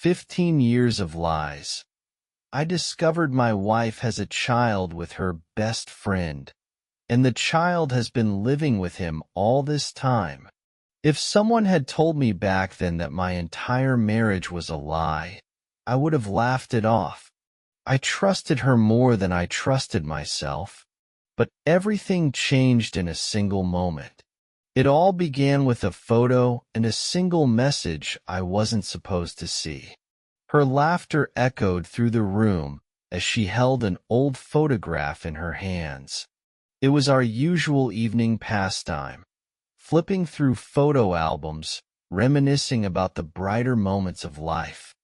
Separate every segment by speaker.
Speaker 1: 15 years of lies. I discovered my wife has a child with her best friend, and the child has been living with him all this time. If someone had told me back then that my entire marriage was a lie, I would have laughed it off. I trusted her more than I trusted myself. But everything changed in a single moment. It all began with a photo and a single message I wasn't supposed to see. Her laughter echoed through the room as she held an old photograph in her hands. It was our usual evening pastime, flipping through photo albums, reminiscing about the brighter moments of life.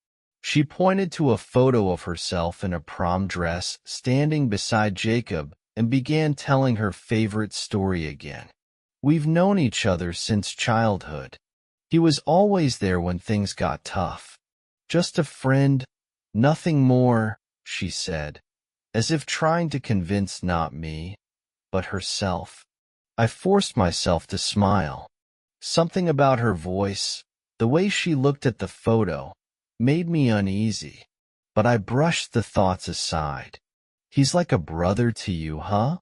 Speaker 1: She pointed to a photo of herself in a prom dress standing beside Jacob and began telling her favorite story again. We've known each other since childhood. He was always there when things got tough. Just a friend, nothing more, she said, as if trying to convince not me, but herself. I forced myself to smile. Something about her voice, the way she looked at the photo, made me uneasy, but I brushed the thoughts aside. He's like a brother to you, huh?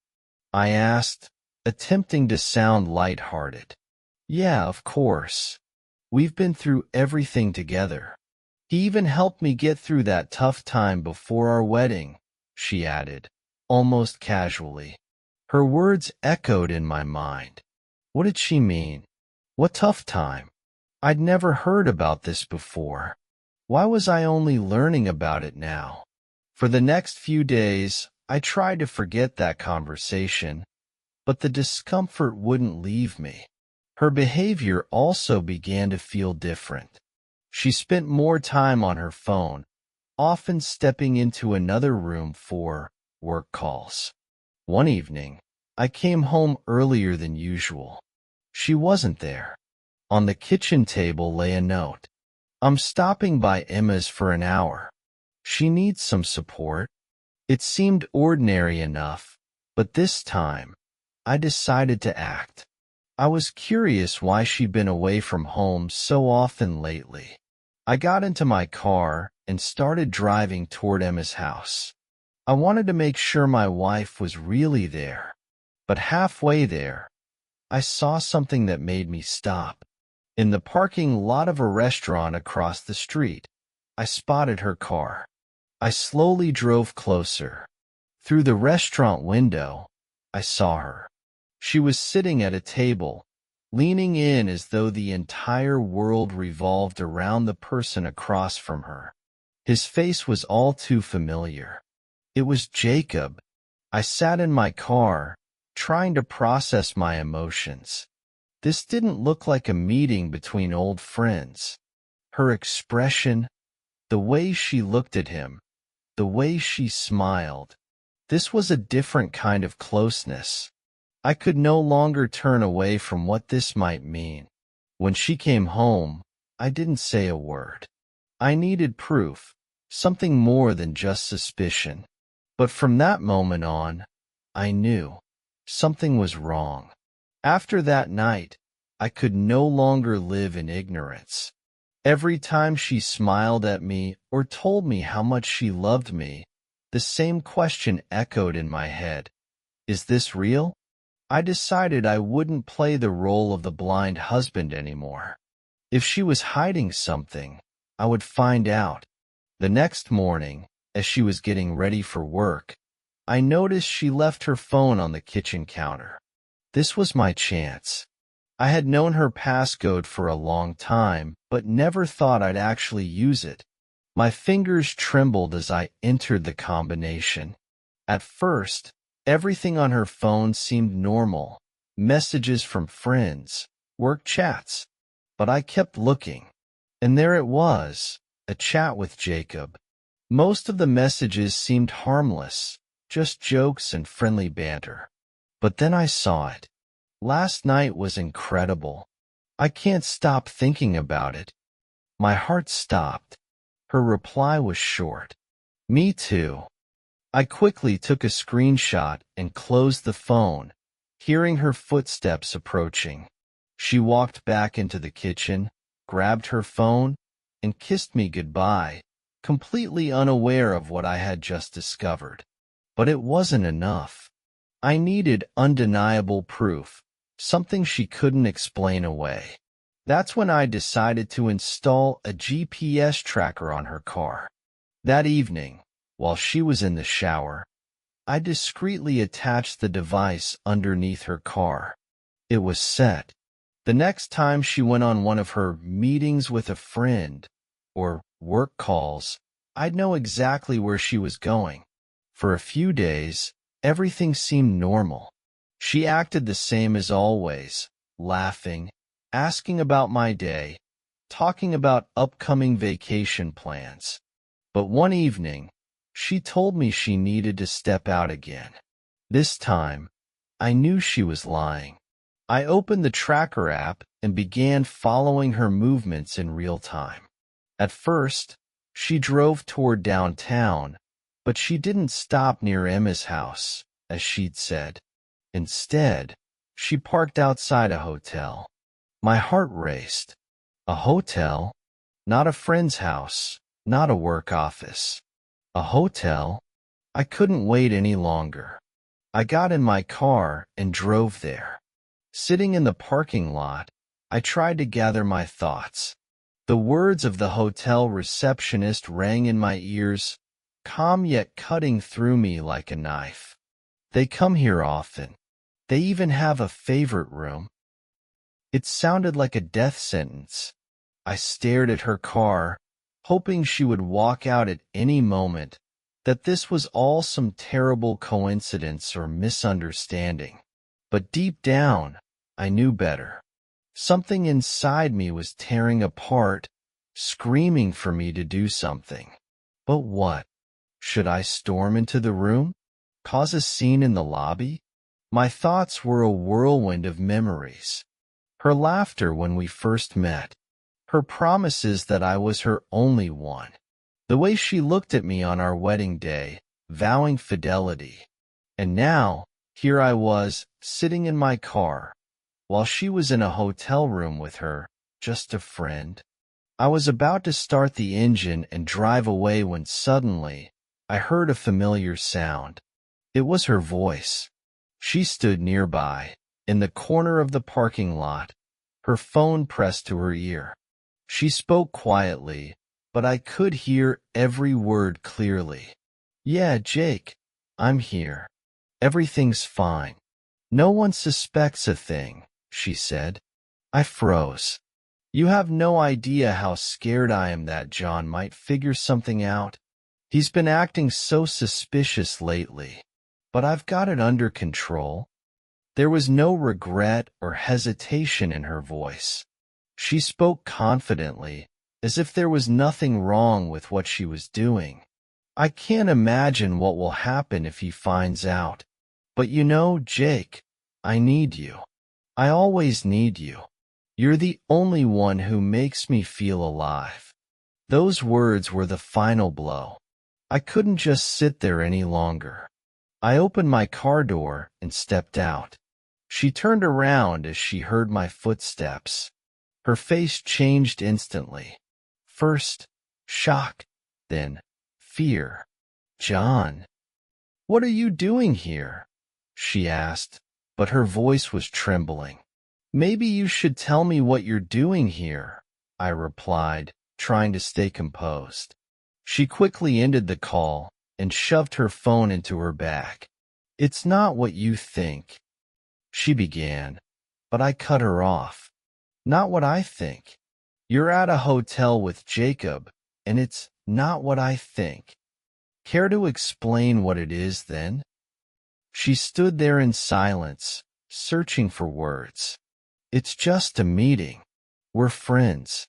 Speaker 1: I asked, attempting to sound light-hearted. Yeah, of course. We've been through everything together. He even helped me get through that tough time before our wedding, she added, almost casually. Her words echoed in my mind. What did she mean? What tough time? I'd never heard about this before. Why was I only learning about it now? For the next few days, I tried to forget that conversation, but the discomfort wouldn't leave me. Her behavior also began to feel different. She spent more time on her phone, often stepping into another room for work calls. One evening, I came home earlier than usual. She wasn't there. On the kitchen table lay a note. I'm stopping by Emma's for an hour. She needs some support. It seemed ordinary enough, but this time, I decided to act. I was curious why she'd been away from home so often lately. I got into my car and started driving toward Emma's house. I wanted to make sure my wife was really there, but halfway there, I saw something that made me stop. In the parking lot of a restaurant across the street, I spotted her car. I slowly drove closer. Through the restaurant window, I saw her. She was sitting at a table, leaning in as though the entire world revolved around the person across from her. His face was all too familiar. It was Jacob. I sat in my car, trying to process my emotions. This didn't look like a meeting between old friends. Her expression, the way she looked at him, the way she smiled, this was a different kind of closeness. I could no longer turn away from what this might mean. When she came home, I didn't say a word. I needed proof, something more than just suspicion. But from that moment on, I knew something was wrong. After that night, I could no longer live in ignorance. Every time she smiled at me or told me how much she loved me, the same question echoed in my head. Is this real? I decided I wouldn't play the role of the blind husband anymore. If she was hiding something, I would find out. The next morning, as she was getting ready for work, I noticed she left her phone on the kitchen counter. This was my chance. I had known her passcode for a long time, but never thought I'd actually use it. My fingers trembled as I entered the combination. At first, everything on her phone seemed normal. Messages from friends, work chats. But I kept looking. And there it was, a chat with Jacob. Most of the messages seemed harmless, just jokes and friendly banter. But then I saw it. Last night was incredible. I can't stop thinking about it. My heart stopped. Her reply was short. Me too. I quickly took a screenshot and closed the phone, hearing her footsteps approaching. She walked back into the kitchen, grabbed her phone, and kissed me goodbye, completely unaware of what I had just discovered. But it wasn't enough. I needed undeniable proof, something she couldn't explain away. That's when I decided to install a GPS tracker on her car. That evening, while she was in the shower, I discreetly attached the device underneath her car. It was set. The next time she went on one of her meetings with a friend or work calls, I'd know exactly where she was going. For a few days, everything seemed normal. She acted the same as always, laughing, asking about my day, talking about upcoming vacation plans. But one evening, she told me she needed to step out again. This time, I knew she was lying. I opened the tracker app and began following her movements in real time. At first, she drove toward downtown, but she didn't stop near Emma's house, as she'd said. Instead, she parked outside a hotel. My heart raced. A hotel? Not a friend's house, not a work office. A hotel? I couldn't wait any longer. I got in my car and drove there. Sitting in the parking lot, I tried to gather my thoughts. The words of the hotel receptionist rang in my ears, calm yet cutting through me like a knife. They come here often. They even have a favorite room. It sounded like a death sentence. I stared at her car, hoping she would walk out at any moment, that this was all some terrible coincidence or misunderstanding. But deep down, I knew better. Something inside me was tearing apart, screaming for me to do something. But what? Should I storm into the room? Cause a scene in the lobby? My thoughts were a whirlwind of memories. Her laughter when we first met. Her promises that I was her only one. The way she looked at me on our wedding day, vowing fidelity. And now, here I was, sitting in my car, while she was in a hotel room with her, just a friend. I was about to start the engine and drive away when suddenly, I heard a familiar sound. It was her voice. She stood nearby, in the corner of the parking lot, her phone pressed to her ear. She spoke quietly, but I could hear every word clearly. "Yeah, Jake, I'm here. Everything's fine. No one suspects a thing," she said. I froze. You have no idea how scared I am that John might figure something out. He's been acting so suspicious lately. But I've got it under control. There was no regret or hesitation in her voice. She spoke confidently, as if there was nothing wrong with what she was doing. "I can't imagine what will happen if he finds out. But you know, Jake, I need you. I always need you. You're the only one who makes me feel alive." Those words were the final blow. I couldn't just sit there any longer. I opened my car door and stepped out. She turned around as she heard my footsteps. Her face changed instantly. First, shock, then fear. "John, what are you doing here?" she asked, but her voice was trembling. "Maybe you should tell me what you're doing here," I replied, trying to stay composed. She quickly ended the call and shoved her phone into her bag. "It's not what you think," she began, but I cut her off. "Not what I think. You're at a hotel with Jacob, and it's not what I think. Care to explain what it is, then?" She stood there in silence, searching for words. "It's just a meeting. We're friends.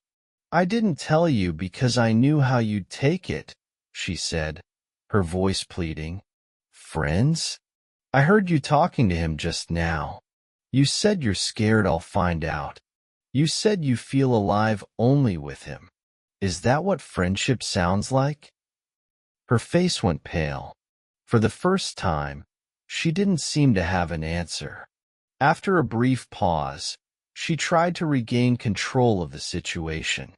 Speaker 1: I didn't tell you because I knew how you'd take it," she said, her voice pleading. "Friends? I heard you talking to him just now. You said you're scared I'll find out. You said you feel alive only with him. Is that what friendship sounds like?" Her face went pale. For the first time, she didn't seem to have an answer. After a brief pause, she tried to regain control of the situation.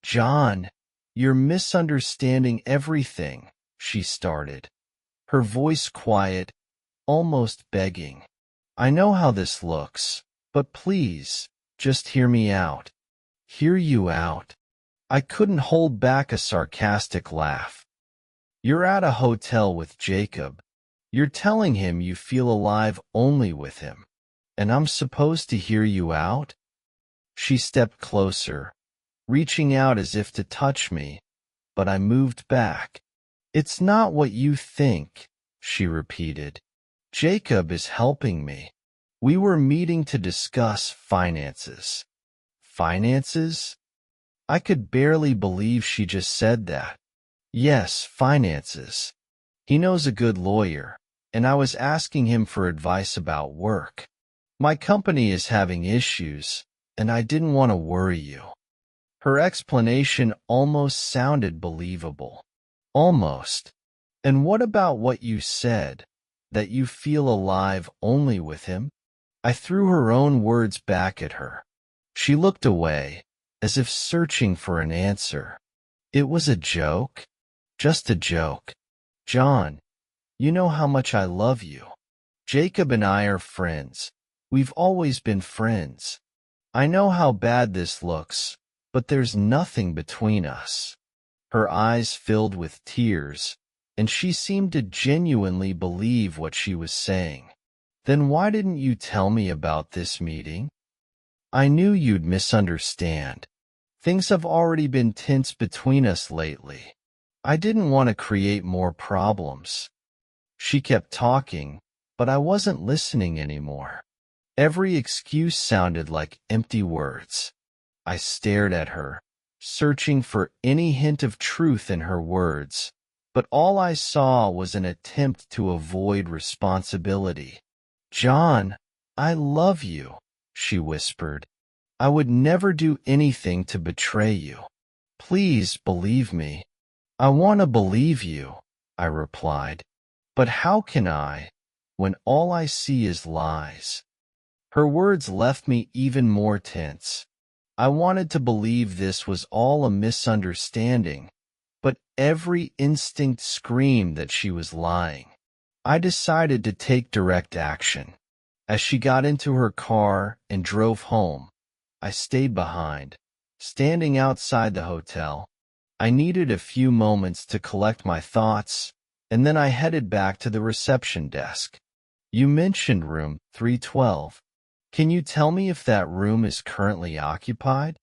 Speaker 1: "John, You're misunderstanding everything, she started, her voice quiet, almost begging. I know how this looks, but please, just hear me out. Hear you out. I couldn't hold back a sarcastic laugh. You're at a hotel with Jacob. You're telling him you feel alive only with him. And I'm supposed to hear you out? She stepped closer, reaching out as if to touch me, but I moved back. It's not what you think, she repeated. Jacob is helping me. We were meeting to discuss finances. Finances? I could barely believe she just said that. Yes, finances. He knows a good lawyer, and I was asking him for advice about work. My company is having issues, and I didn't want to worry you. Her explanation almost sounded believable. Almost. And what about what you said, that you feel alive only with him? I threw her own words back at her. She looked away, as if searching for an answer. It was a joke? Just a joke. John, you know how much I love you. Jacob and I are friends. We've always been friends. I know how bad this looks, but there's nothing between us. Her eyes filled with tears, and she seemed to genuinely believe what she was saying. Then why didn't you tell me about this meeting? I knew you'd misunderstand. Things have already been tense between us lately. I didn't want to create more problems. She kept talking, but I wasn't listening anymore. Every excuse sounded like empty words. I stared at her, searching for any hint of truth in her words, but all I saw was an attempt to avoid responsibility. John, I love you, she whispered. I would never do anything to betray you. Please believe me. I want to believe you, I replied. But how can I, when all I see is lies? Her words left me even more tense. I wanted to believe this was all a misunderstanding, but every instinct screamed that she was lying. I decided to take direct action. As she got into her car and drove home, I stayed behind, standing outside the hotel. I needed a few moments to collect my thoughts, and then I headed back to the reception desk. You mentioned room 312. Can you tell me if that room is currently occupied?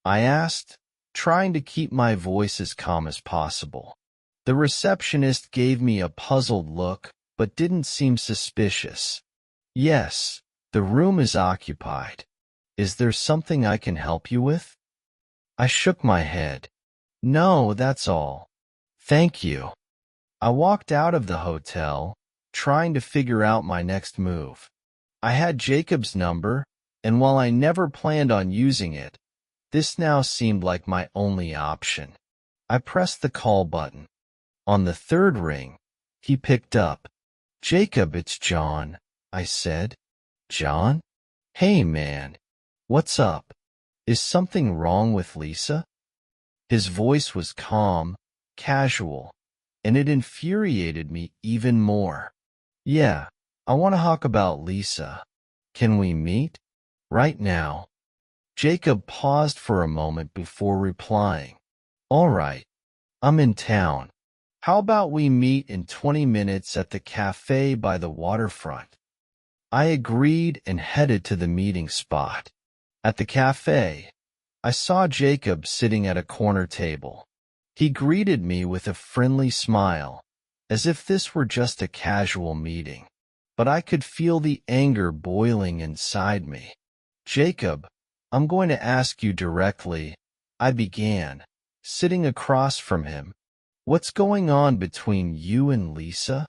Speaker 1: I asked, trying to keep my voice as calm as possible. The receptionist gave me a puzzled look, but didn't seem suspicious. Yes, the room is occupied. Is there something I can help you with? I shook my head. No, that's all. Thank you. I walked out of the hotel, trying to figure out my next move. I had Jacob's number, and while I never planned on using it, this now seemed like my only option. I pressed the call button. On the third ring, he picked up. Jacob, it's John, I said. John? Hey, man. What's up? Is something wrong with Lisa? His voice was calm, casual, and it infuriated me even more. Yeah, I want to talk about Lisa. Can we meet? Right now. Jacob paused for a moment before replying. All right, I'm in town. How about we meet in 20 minutes at the cafe by the waterfront? I agreed and headed to the meeting spot. At the cafe, I saw Jacob sitting at a corner table. He greeted me with a friendly smile, as if this were just a casual meeting. But I could feel the anger boiling inside me. Jacob, I'm going to ask you directly, I began, sitting across from him. What's going on between you and Lisa?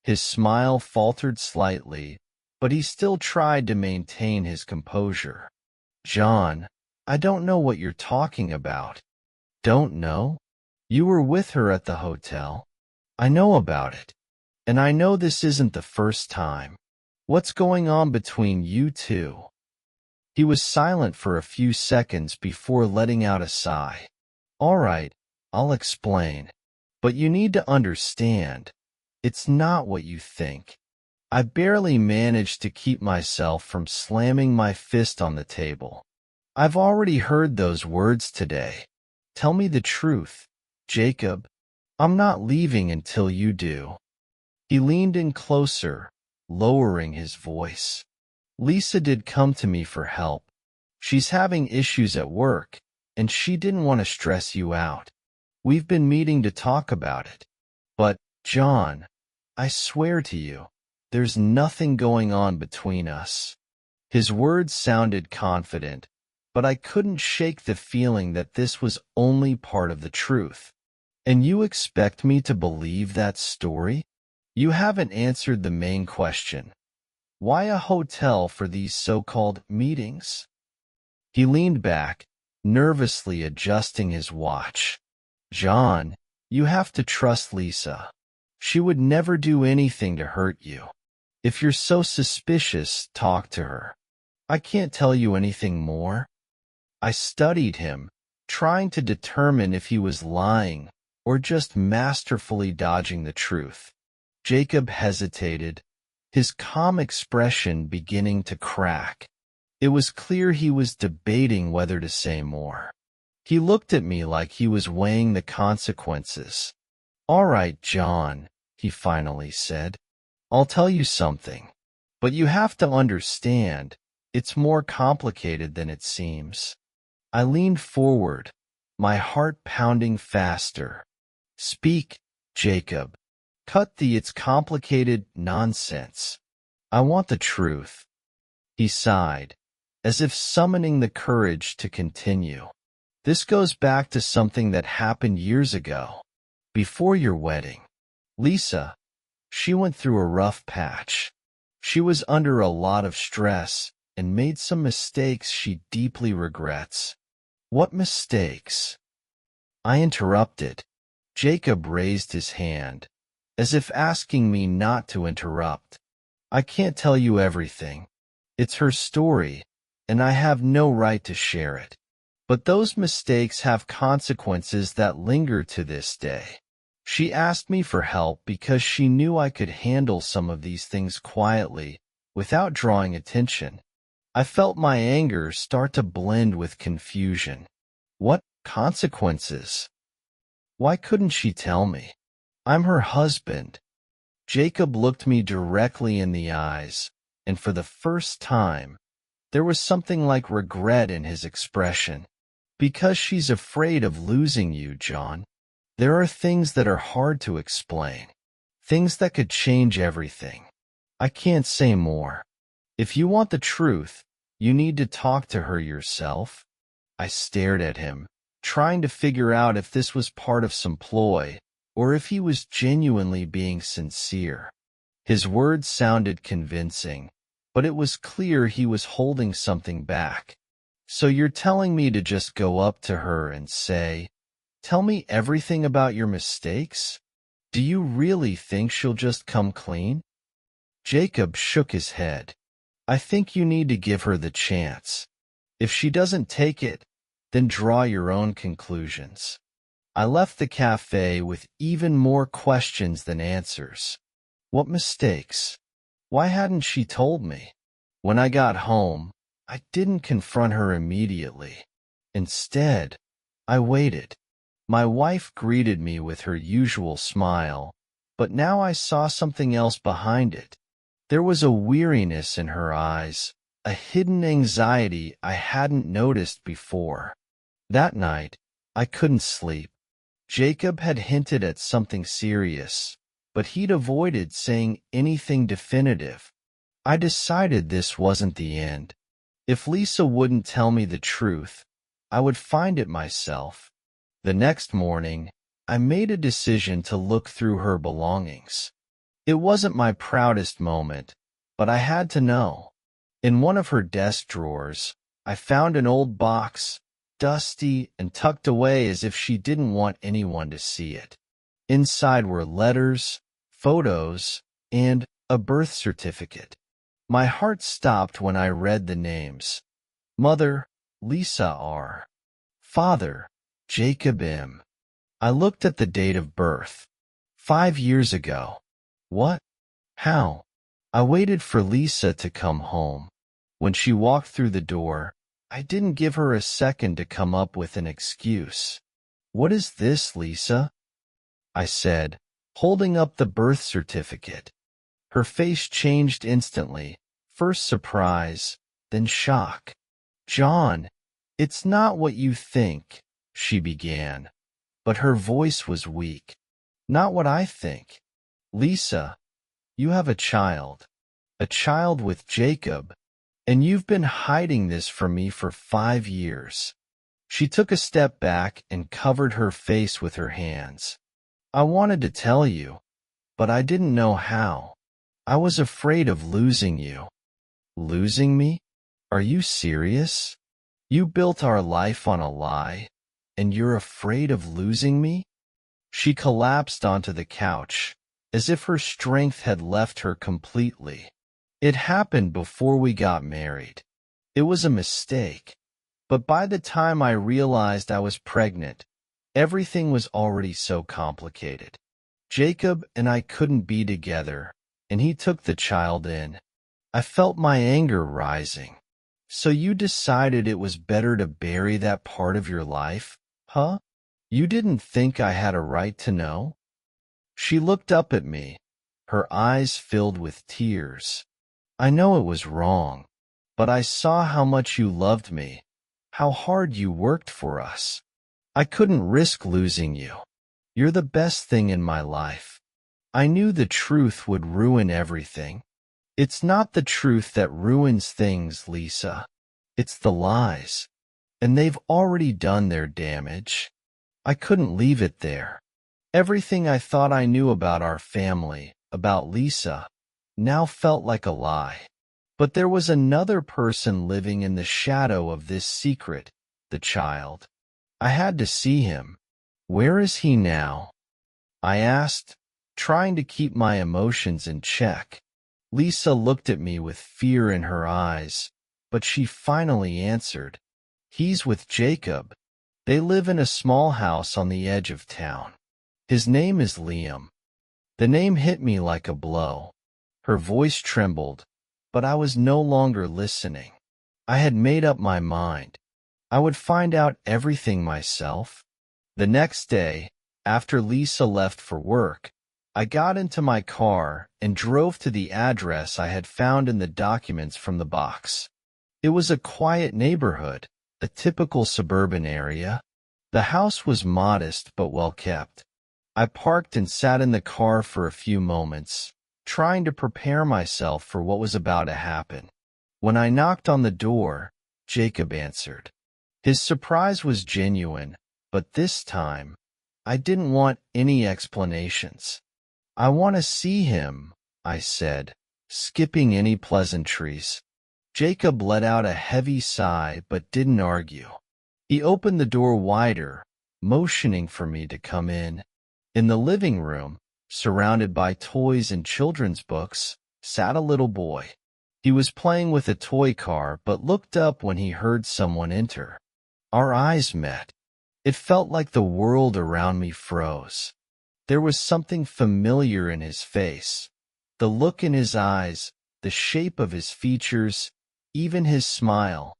Speaker 1: His smile faltered slightly, but he still tried to maintain his composure. John, I don't know what you're talking about. Don't know? You were with her at the hotel. I know about it. And I know this isn't the first time. What's going on between you two? He was silent for a few seconds before letting out a sigh. All right, I'll explain. But you need to understand, it's not what you think. I barely managed to keep myself from slamming my fist on the table. I've already heard those words today. Tell me the truth, Jacob. I'm not leaving until you do. He leaned in closer, lowering his voice. Lisa did come to me for help. She's having issues at work, and she didn't want to stress you out. We've been meeting to talk about it. But, John, I swear to you, there's nothing going on between us. His words sounded confident, but I couldn't shake the feeling that this was only part of the truth. And you expect me to believe that story? You haven't answered the main question. Why a hotel for these so-called meetings? He leaned back, nervously adjusting his watch. John, you have to trust Lisa. She would never do anything to hurt you. If you're so suspicious, talk to her. I can't tell you anything more. I studied him, trying to determine if he was lying or just masterfully dodging the truth. Jacob hesitated, his calm expression beginning to crack. It was clear he was debating whether to say more. He looked at me like he was weighing the consequences. All right, John, he finally said. I'll tell you something. But you have to understand, it's more complicated than it seems. I leaned forward, my heart pounding faster. Speak, Jacob. Cut the "it's complicated" nonsense. I want the truth. He sighed, as if summoning the courage to continue. This goes back to something that happened years ago, before your wedding. Lisa, she went through a rough patch. She was under a lot of stress and made some mistakes she deeply regrets. What mistakes? I interrupted. Jacob raised his hand, as if asking me not to interrupt. I can't tell you everything. It's her story, and I have no right to share it. But those mistakes have consequences that linger to this day. She asked me for help because she knew I could handle some of these things quietly, without drawing attention. I felt my anger start to blend with confusion. What consequences? Why couldn't she tell me? I'm her husband. Jacob looked me directly in the eyes, and for the first time, there was something like regret in his expression. Because she's afraid of losing you, John. There are things that are hard to explain. Things that could change everything. I can't say more. If you want the truth, you need to talk to her yourself. I stared at him, trying to figure out if this was part of some ploy, or if he was genuinely being sincere. His words sounded convincing, but it was clear he was holding something back. So you're telling me to just go up to her and say, tell me everything about your mistakes? Do you really think she'll just come clean? Jacob shook his head. I think you need to give her the chance. If she doesn't take it, then draw your own conclusions. I left the cafe with even more questions than answers. What mistakes? Why hadn't she told me? When I got home, I didn't confront her immediately. Instead, I waited. My wife greeted me with her usual smile, but now I saw something else behind it. There was a weariness in her eyes, a hidden anxiety I hadn't noticed before. That night, I couldn't sleep. Jacob had hinted at something serious, but he'd avoided saying anything definitive. I decided this wasn't the end. If Lisa wouldn't tell me the truth, I would find it myself. The next morning, I made a decision to look through her belongings. It wasn't my proudest moment, but I had to know. In one of her desk drawers, I found an old box, dusty and tucked away as if she didn't want anyone to see it. Inside were letters, photos, and a birth certificate. My heart stopped when I read the names. Mother, Lisa R. Father, Jacob M. I looked at the date of birth. 5 years ago. What? How? I waited for Lisa to come home. When she walked through the door, I didn't give her a second to come up with an excuse. What is this, Lisa? I said, holding up the birth certificate. Her face changed instantly, first surprise, then shock. John, it's not what you think, she began, but her voice was weak. Not what I think. Lisa, you have a child with Jacob, and you've been hiding this from me for 5 years. She took a step back and covered her face with her hands. I wanted to tell you, but I didn't know how. I was afraid of losing you. Losing me? Are you serious? You built our life on a lie, and you're afraid of losing me? She collapsed onto the couch, as if her strength had left her completely. It happened before we got married. It was a mistake. But by the time I realized I was pregnant, everything was already so complicated. Jacob and I couldn't be together, and he took the child in. I felt my anger rising. So you decided it was better to bury that part of your life, huh? You didn't think I had a right to know? She looked up at me, her eyes filled with tears. I know it was wrong, but I saw how much you loved me, how hard you worked for us. I couldn't risk losing you. You're the best thing in my life. I knew the truth would ruin everything. It's not the truth that ruins things, Lisa. It's the lies. And they've already done their damage. I couldn't leave it there. Everything I thought I knew about our family, about Lisa, now felt like a lie. But there was another person living in the shadow of this secret, the child. I had to see him. Where is he now? I asked, trying to keep my emotions in check. Lisa looked at me with fear in her eyes, but she finally answered. He's with Jacob. They live in a small house on the edge of town. His name is Liam. The name hit me like a blow. Her voice trembled, but I was no longer listening. I had made up my mind. I would find out everything myself. The next day, after Lisa left for work, I got into my car and drove to the address I had found in the documents from the box. It was a quiet neighborhood, a typical suburban area. The house was modest but well kept. I parked and sat in the car for a few moments, trying to prepare myself for what was about to happen. When I knocked on the door, Jacob answered. His surprise was genuine, but this time, I didn't want any explanations. I want to see him, I said, skipping any pleasantries. Jacob let out a heavy sigh but didn't argue. He opened the door wider, motioning for me to come in. In the living room, surrounded by toys and children's books, sat a little boy. He was playing with a toy car but looked up when he heard someone enter. Our eyes met. It felt like the world around me froze. There was something familiar in his face. The look in his eyes, the shape of his features, even his smile.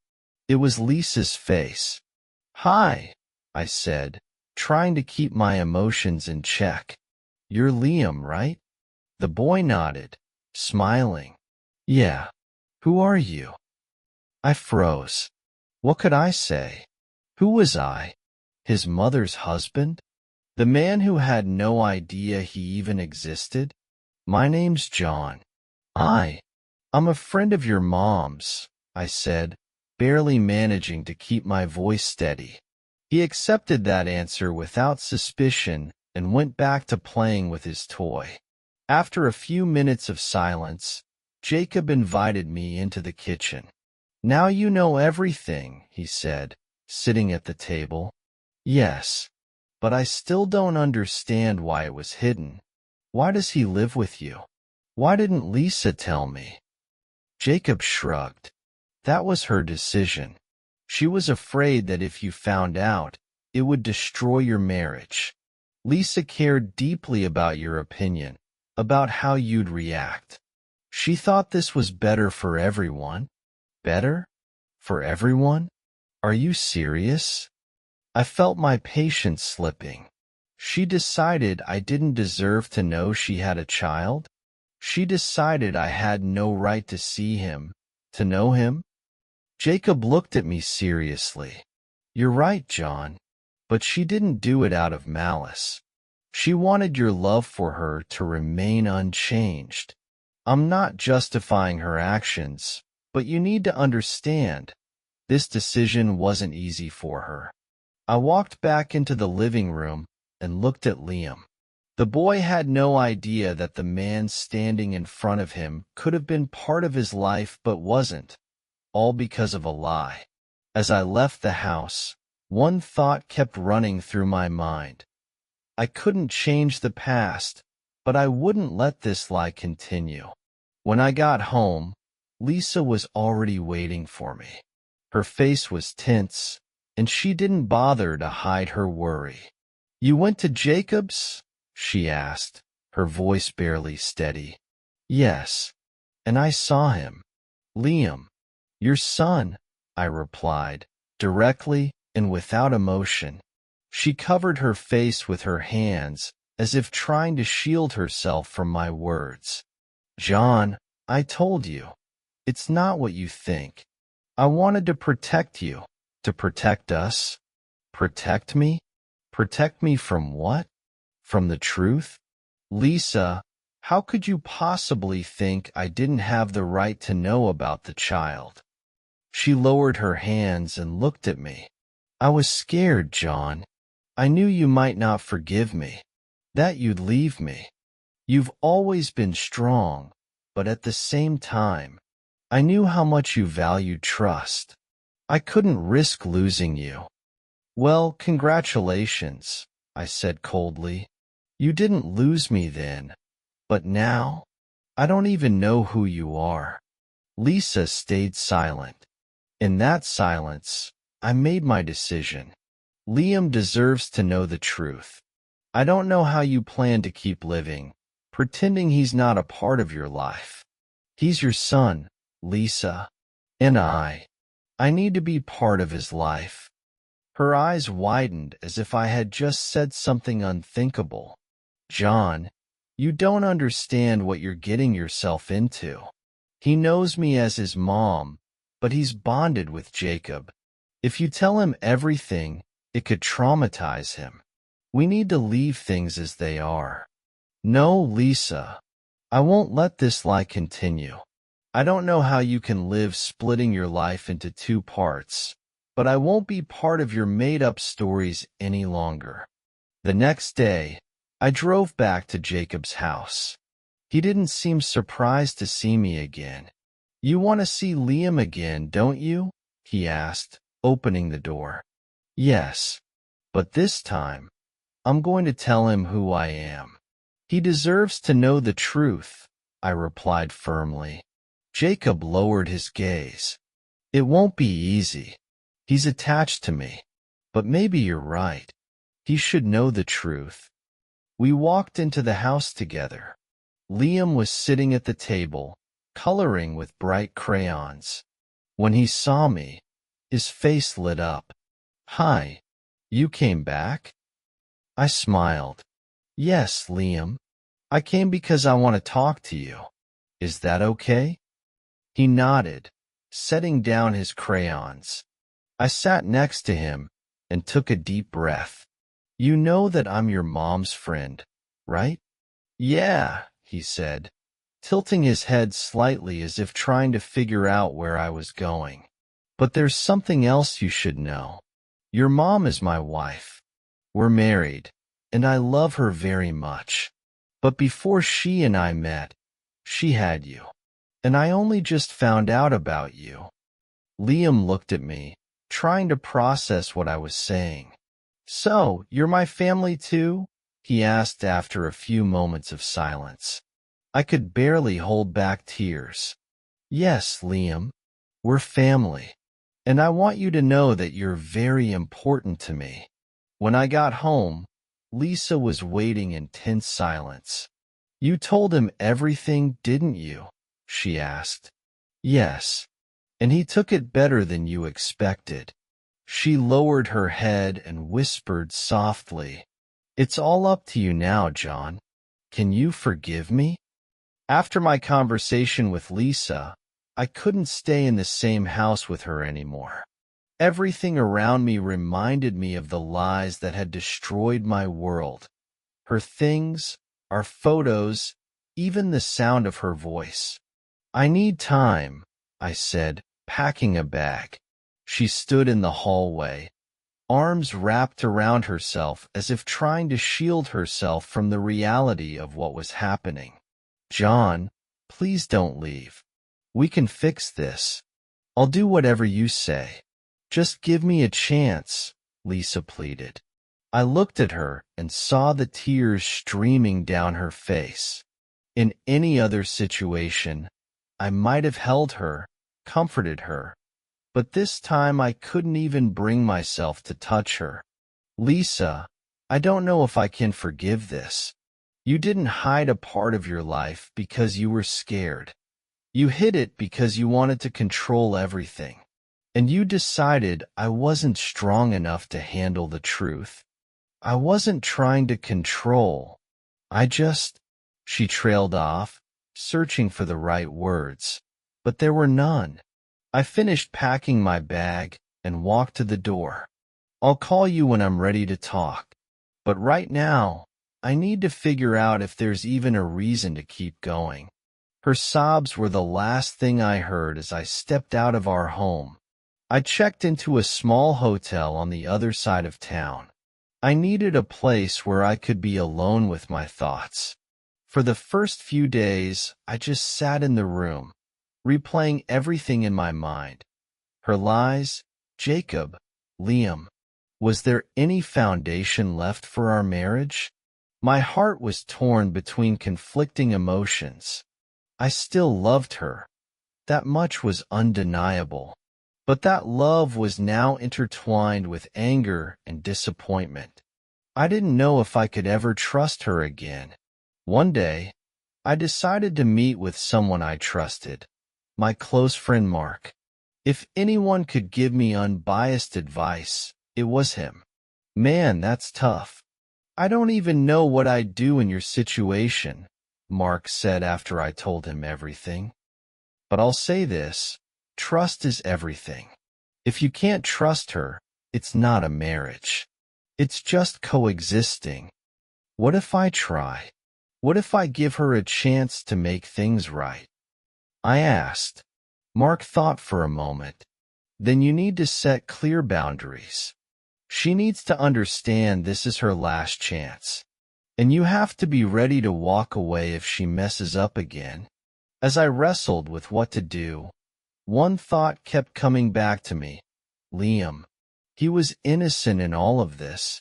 Speaker 1: It was Lisa's face. Hi, I said, trying to keep my emotions in check. You're Liam, right? The boy nodded, smiling. Yeah. Who are you? I froze. What could I say? Who was I? His mother's husband? The man who had no idea he even existed? My name's John. I'm a friend of your mom's, I said, barely managing to keep my voice steady. He accepted that answer without suspicion and went back to playing with his toy. After a few minutes of silence, Jacob invited me into the kitchen. Now you know everything, he said, sitting at the table. Yes, but I still don't understand why it was hidden. Why does he live with you? Why didn't Lisa tell me? Jacob shrugged. That was her decision. She was afraid that if you found out, It would destroy your marriage. Lisa cared deeply about your opinion, about how you'd react. She thought this was better for everyone. Better? For everyone? Are you serious? I felt my patience slipping. She decided I didn't deserve to know she had a child? She decided I had no right to see him, to know him? Jacob looked at me seriously. You're right, John. But she didn't do it out of malice. She wanted your love for her to remain unchanged. I'm not justifying her actions, but you need to understand, this decision wasn't easy for her. I walked back into the living room and looked at Liam. The boy had no idea that the man standing in front of him could have been part of his life but wasn't, all because of a lie. As I left the house, one thought kept running through my mind. I couldn't change the past, but I wouldn't let this lie continue. When I got home, Lisa was already waiting for me. Her face was tense, and she didn't bother to hide her worry. You went to Jacob's? She asked, her voice barely steady. Yes, and I saw him. Liam, your son, I replied, directly and without emotion. She covered her face with her hands, as if trying to shield herself from my words. John, I told you, it's not what you think. I wanted to protect you, to protect us. Protect me? Protect me from what? From the truth? Lisa, how could you possibly think I didn't have the right to know about the child? She lowered her hands and looked at me. I was scared, John. I knew you might not forgive me, that you'd leave me. You've always been strong, but at the same time, I knew how much you valued trust. I couldn't risk losing you. Well, congratulations, I said coldly. You didn't lose me then, but now, I don't even know who you are. Lisa stayed silent. In that silence, I made my decision. Liam deserves to know the truth. I don't know how you plan to keep living, pretending he's not a part of your life. He's your son, Lisa. And I need to be part of his life. Her eyes widened as if I had just said something unthinkable. John, you don't understand what you're getting yourself into. He knows me as his mom, but he's bonded with Jacob. If you tell him everything, it could traumatize him. We need to leave things as they are. No, Lisa, I won't let this lie continue. I don't know how you can live splitting your life into two parts, but I won't be part of your made-up stories any longer. The next day, I drove back to Jacob's house. He didn't seem surprised to see me again. You want to see Liam again, don't you? He asked, opening the door. Yes, but this time, I'm going to tell him who I am. He deserves to know the truth, I replied firmly. Jacob lowered his gaze. It won't be easy. He's attached to me. But maybe you're right. He should know the truth. We walked into the house together. Liam was sitting at the table, coloring with bright crayons. When he saw me, his face lit up. Hi, you came back? I smiled. Yes, Liam. I came because I want to talk to you. Is that okay? He nodded, setting down his crayons. I sat next to him and took a deep breath. You know that I'm your mom's friend, right? Yeah, he said, tilting his head slightly as if trying to figure out where I was going. But there's something else you should know. Your mom is my wife. We're married, and I love her very much. But before she and I met, she had you. And I only just found out about you. Liam looked at me, trying to process what I was saying. So, you're my family too? He asked after a few moments of silence. I could barely hold back tears. Yes, Liam, we're family. And I want you to know that you're very important to me. When I got home, Lisa was waiting in tense silence. "You told him everything, didn't you?" she asked. "Yes, and he took it better than you expected." She lowered her head and whispered softly, "It's all up to you now, John. Can you forgive me?" After my conversation with Lisa, I couldn't stay in the same house with her anymore. Everything around me reminded me of the lies that had destroyed my world. Her things, our photos, even the sound of her voice. "I need time," I said, packing a bag. She stood in the hallway, arms wrapped around herself as if trying to shield herself from the reality of what was happening. "John, please don't leave. We can fix this. I'll do whatever you say. Just give me a chance," Lisa pleaded. I looked at her and saw the tears streaming down her face. In any other situation, I might have held her, comforted her, but this time I couldn't even bring myself to touch her. "Lisa, I don't know if I can forgive this. You didn't hide a part of your life because you were scared. You hid it because you wanted to control everything. And you decided I wasn't strong enough to handle the truth. I wasn't trying to control. I just—" She trailed off, searching for the right words, but there were none. I finished packing my bag and walked to the door. "I'll call you when I'm ready to talk. But right now, I need to figure out if there's even a reason to keep going." Her sobs were the last thing I heard as I stepped out of our home. I checked into a small hotel on the other side of town. I needed a place where I could be alone with my thoughts. For the first few days, I just sat in the room, replaying everything in my mind. Her lies, Jacob, Liam. Was there any foundation left for our marriage? My heart was torn between conflicting emotions. I still loved her. That much was undeniable. But that love was now intertwined with anger and disappointment. I didn't know if I could ever trust her again. One day, I decided to meet with someone I trusted, my close friend Mark. If anyone could give me unbiased advice, it was him. "Man, that's tough. I don't even know what I'd do in your situation," Mark said after I told him everything. "But I'll say this, trust is everything. If you can't trust her, it's not a marriage. It's just coexisting. What if I try? What if I give her a chance to make things right?" I asked. Mark thought for a moment. "Then you need to set clear boundaries. She needs to understand this is her last chance. And you have to be ready to walk away if she messes up again." As I wrestled with what to do, one thought kept coming back to me. Liam. He was innocent in all of this.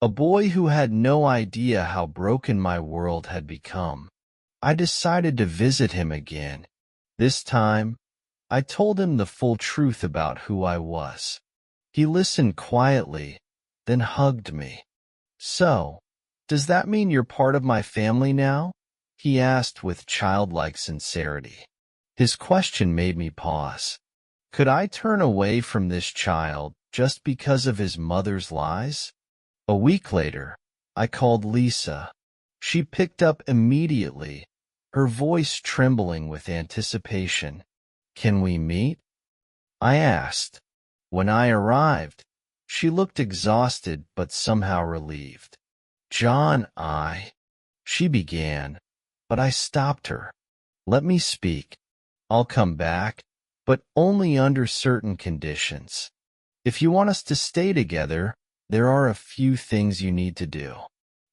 Speaker 1: A boy who had no idea how broken my world had become. I decided to visit him again. This time, I told him the full truth about who I was. He listened quietly, then hugged me. "So, does that mean you're part of my family now?" he asked with childlike sincerity. His question made me pause. Could I turn away from this child just because of his mother's lies? A week later, I called Lisa. She picked up immediately, her voice trembling with anticipation. "Can we meet?" I asked. When I arrived, she looked exhausted but somehow relieved. "John, she began, but I stopped her. "Let me speak. I'll come back, but only under certain conditions. If you want us to stay together, there are a few things you need to do.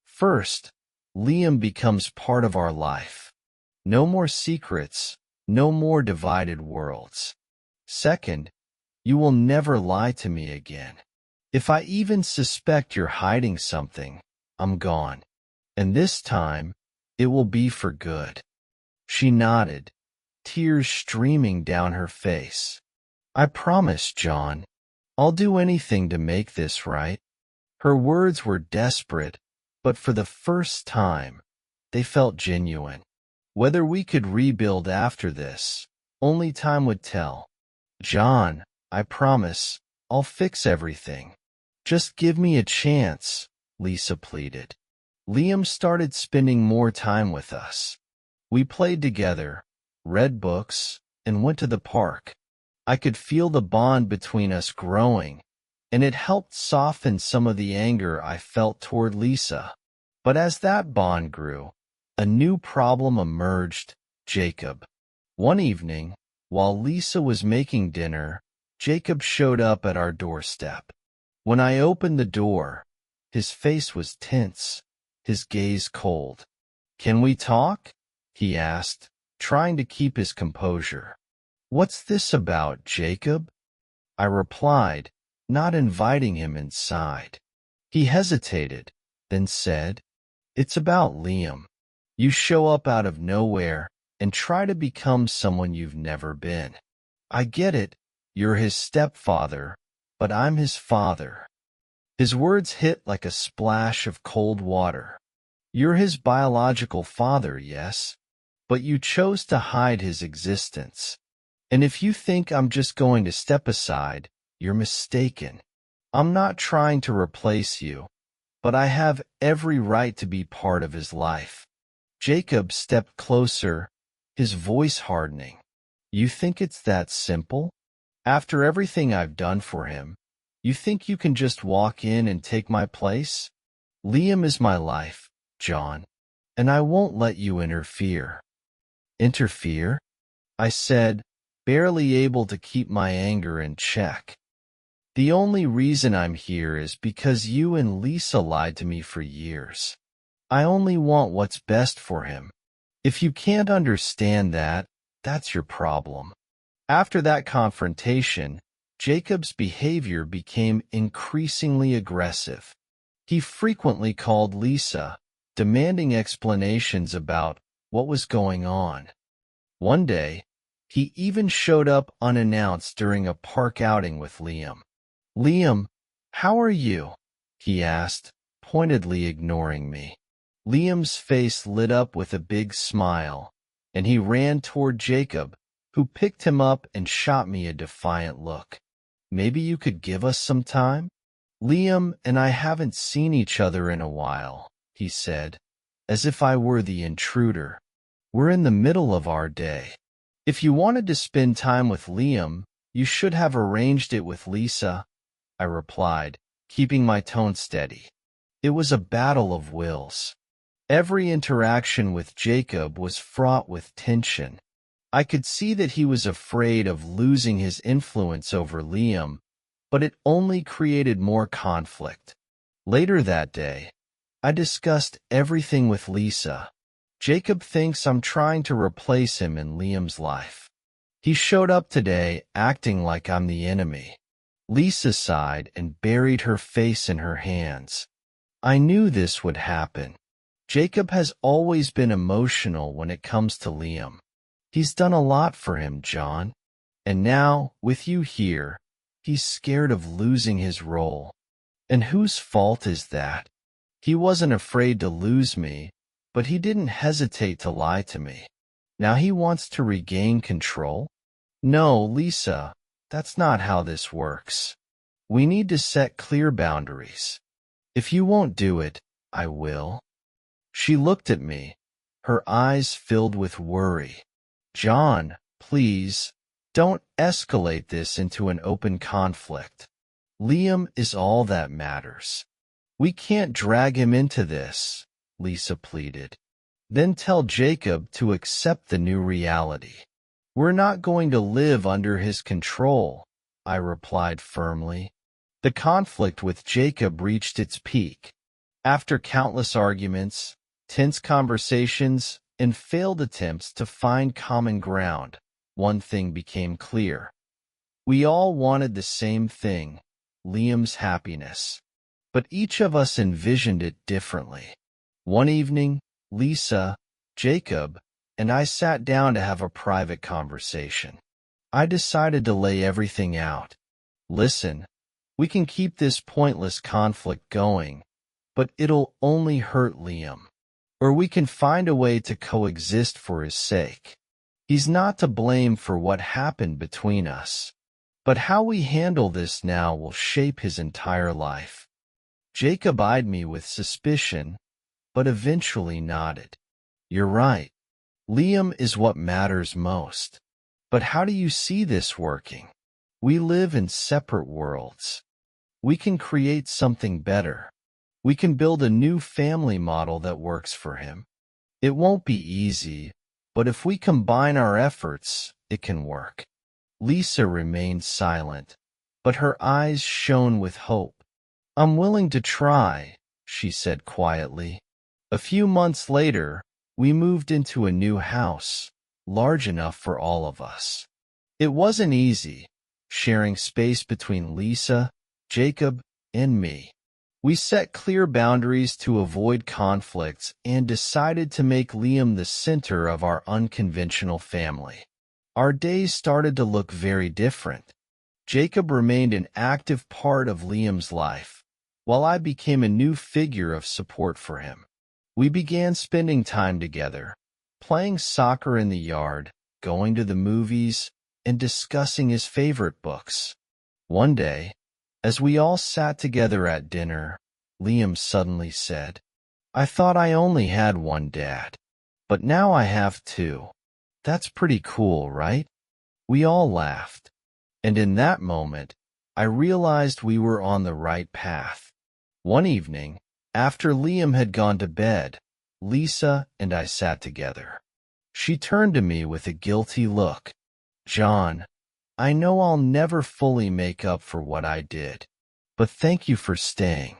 Speaker 1: First, Liam becomes part of our life. No more secrets, no more divided worlds. Second, you will never lie to me again. If I even suspect you're hiding something, I'm gone. And this time, it will be for good." She nodded, tears streaming down her face. "I promise, John. I'll do anything to make this right." Her words were desperate, but for the first time, they felt genuine. Whether we could rebuild after this, only time would tell. John, I promise, I'll fix everything. Just give me a chance, Lisa pleaded. Liam started spending more time with us. We played together, read books, and went to the park. I could feel the bond between us growing, and it helped soften some of the anger I felt toward Lisa. But as that bond grew, a new problem emerged: Jacob. One evening, while Lisa was making dinner, Jacob showed up at our doorstep. When I opened the door, his face was tense, his gaze cold. "Can we talk?" he asked, trying to keep his composure. "What's this about, Jacob?" I replied, not inviting him inside. He hesitated, then said, "It's about Liam. You show up out of nowhere and try to become someone you've never been. I get it, you're his stepfather, but I'm his father." His words hit like a splash of cold water. "You're his biological father, yes, but you chose to hide his existence. And if you think I'm just going to step aside, you're mistaken. I'm not trying to replace you, but I have every right to be part of his life." Jacob stepped closer, his voice hardening. "You think it's that simple? After everything I've done for him, you think you can just walk in and take my place? Liam is my life, John, and I won't let you interfere." "Interfere?" I said, barely able to keep my anger in check. "The only reason I'm here is because you and Lisa lied to me for years. I only want what's best for him. If you can't understand that, that's your problem." After that confrontation, Jacob's behavior became increasingly aggressive. He frequently called Lisa, demanding explanations about what was going on. One day, he even showed up unannounced during a park outing with Liam. "Liam, how are you?" he asked, pointedly ignoring me. Liam's face lit up with a big smile, and he ran toward Jacob, who picked him up and shot me a defiant look. "Maybe you could give us some time? Liam and I haven't seen each other in a while," he said, as if I were the intruder. "We're in the middle of our day. If you wanted to spend time with Liam, you should have arranged it with Lisa," I replied, keeping my tone steady. It was a battle of wills. Every interaction with Jacob was fraught with tension. I could see that he was afraid of losing his influence over Liam, but it only created more conflict. Later that day, I discussed everything with Lisa. "Jacob thinks I'm trying to replace him in Liam's life. He showed up today acting like I'm the enemy." Lisa sighed and buried her face in her hands. "I knew this would happen. Jacob has always been emotional when it comes to Liam. He's done a lot for him, John. And now, with you here, he's scared of losing his role. And whose fault is that? He wasn't afraid to lose me, but he didn't hesitate to lie to me. Now he wants to regain control? No, Lisa, that's not how this works. We need to set clear boundaries. If you won't do it, I will." She looked at me, her eyes filled with worry. "John, please, don't escalate this into an open conflict. Liam is all that matters. We can't drag him into this," Lisa pleaded. "Then tell Jacob to accept the new reality." "We're not going to live under his control," I replied firmly. The conflict with Jacob reached its peak. After countless arguments, tense conversations, and failed attempts to find common ground, one thing became clear. We all wanted the same thing: Liam's happiness. But each of us envisioned it differently. One evening, Lisa, Jacob, and I sat down to have a private conversation. I decided to lay everything out. "Listen, We can keep this pointless conflict going, but it'll only hurt Liam. Or we can find a way to coexist for his sake. He's not to blame for what happened between us. But how we handle this now will shape his entire life. Jacob eyed me with suspicion, but eventually nodded. You're right. Liam is what matters most. But how do you see this working? We live in separate worlds. We can create something better. We can build a new family model that works for him. It won't be easy, but if we combine our efforts, it can work. Lisa remained silent, but her eyes shone with hope. I'm willing to try, she said quietly. A few months later, we moved into a new house, large enough for all of us. It wasn't easy, sharing space between Lisa, Jacob, and me. We set clear boundaries to avoid conflicts and decided to make Liam the center of our unconventional family. Our days started to look very different. Jacob remained an active part of Liam's life, while I became a new figure of support for him. We began spending time together, playing soccer in the yard, going to the movies, and discussing his favorite books. One day, as we all sat together at dinner, Liam suddenly said, I thought I only had one dad, but now I have two. That's pretty cool, right? We all laughed, and in that moment, I realized we were on the right path. One evening, after Liam had gone to bed, Lisa and I sat together. She turned to me with a guilty look. John, I know I'll never fully make up for what I did, but thank you for staying,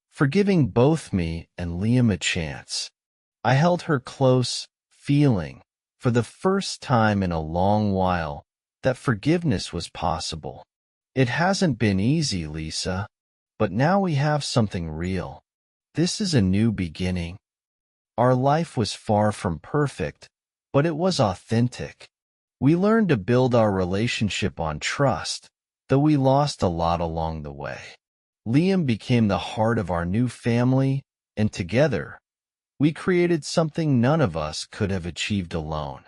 Speaker 1: for giving both me and Liam a chance. I held her close, feeling, for the first time in a long while, that forgiveness was possible. It hasn't been easy, Lisa, but now we have something real. This is a new beginning. Our life was far from perfect, but it was authentic. We learned to build our relationship on trust, though we lost a lot along the way. Liam became the heart of our new family, and together, we created something none of us could have achieved alone.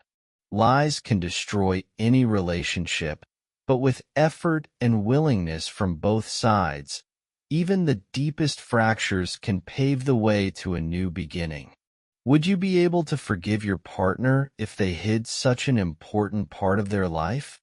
Speaker 1: Lies can destroy any relationship, but with effort and willingness from both sides, even the deepest fractures can pave the way to a new beginning. Would you be able to forgive your partner if they hid such an important part of their life?